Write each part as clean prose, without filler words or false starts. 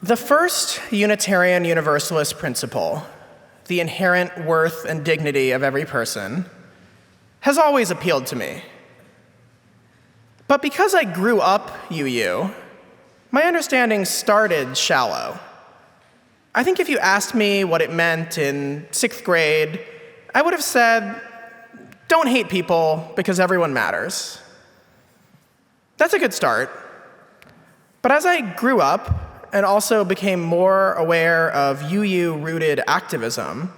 The first Unitarian Universalist principle, the inherent worth and dignity of every person, has always appealed to me. But because I grew up UU, my understanding started shallow. I think if you asked me what it meant in 6th grade, I would have said, don't hate people because everyone matters. That's a good start. But as I grew up and also became more aware of UU-rooted activism,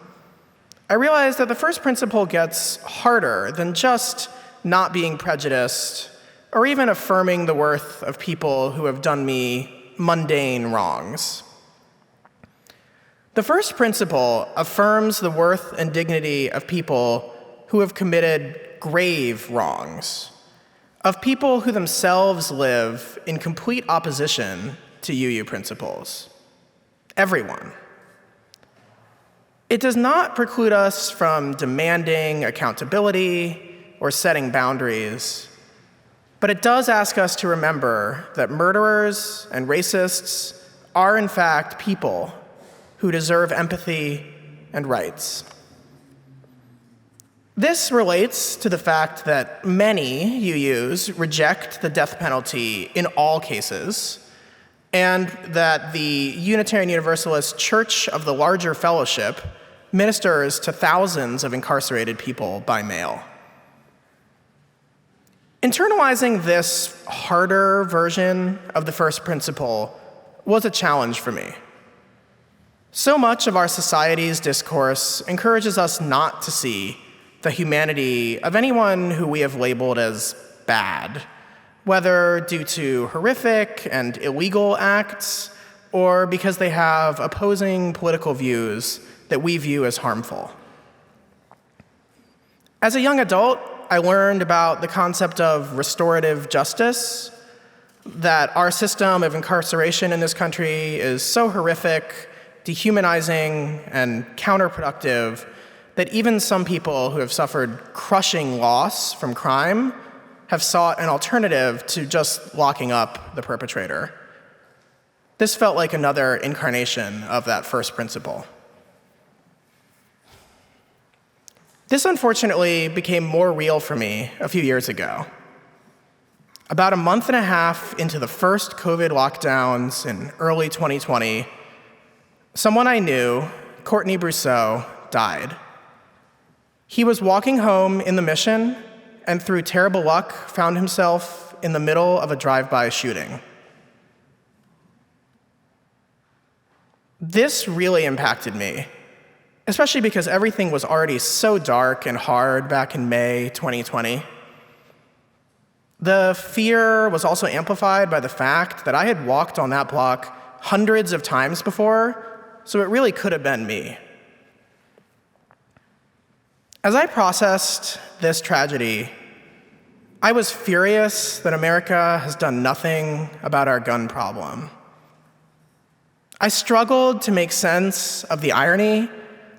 I realized that the first principle gets harder than just not being prejudiced or even affirming the worth of people who have done me mundane wrongs. The first principle affirms the worth and dignity of people who have committed grave wrongs, of people who themselves live in complete opposition to UU principles. Everyone. It does not preclude us from demanding accountability or setting boundaries, but it does ask us to remember that murderers and racists are in fact people who deserve empathy and rights. This relates to the fact that many UUs reject the death penalty in all cases, and that the Unitarian Universalist Church of the larger fellowship ministers to thousands of incarcerated people by mail. Internalizing this harder version of the first principle was a challenge for me. So much of our society's discourse encourages us not to see the humanity of anyone who we have labeled as bad, whether due to horrific and illegal acts or because they have opposing political views that we view as harmful. As a young adult, I learned about the concept of restorative justice, that our system of incarceration in this country is so horrific, dehumanizing, and counterproductive that even some people who have suffered crushing loss from crime have sought an alternative to just locking up the perpetrator. This felt like another incarnation of that first principle. This unfortunately became more real for me a few years ago. About a month and a half into the first COVID lockdowns in early 2020, someone I knew, Courtney Brousseau, died. He was walking home in the Mission and through terrible luck found himself in the middle of a drive-by shooting. This really impacted me, especially because everything was already so dark and hard back in May 2020. The fear was also amplified by the fact that I had walked on that block hundreds of times before, so it really could have been me. As I processed this tragedy, I was furious that America has done nothing about our gun problem. I struggled to make sense of the irony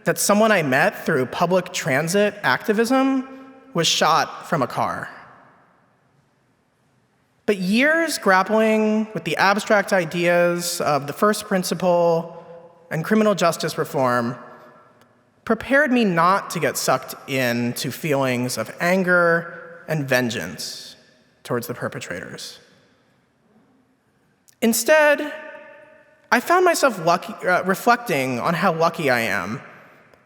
that someone I met through public transit activism was shot from a car. But years grappling with the abstract ideas of the first principle and criminal justice reform prepared me not to get sucked into feelings of anger and vengeance towards the perpetrators. Instead, I found myself reflecting on how lucky I am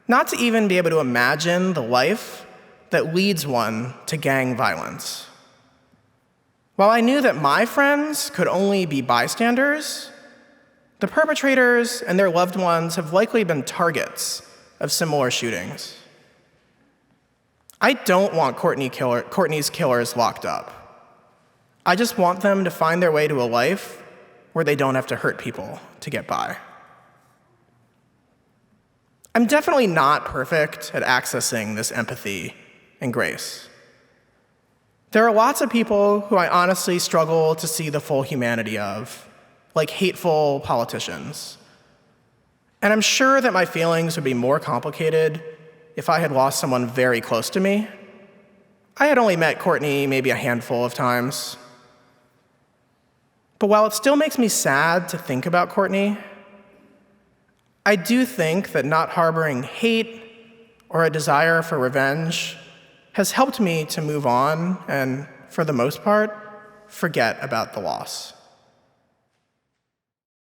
not to even be able to imagine the life that leads one to gang violence. While I knew that my friends could only be bystanders, the perpetrators and their loved ones have likely been targets of similar shootings. I don't want Courtney's killers locked up. I just want them to find their way to a life where they don't have to hurt people to get by. I'm definitely not perfect at accessing this empathy and grace. There are lots of people who I honestly struggle to see the full humanity of, like hateful politicians. And I'm sure that my feelings would be more complicated if I had lost someone very close to me. I had only met Courtney maybe a handful of times. But while it still makes me sad to think about Courtney, I do think that not harboring hate or a desire for revenge has helped me to move on and, for the most part, forget about the loss.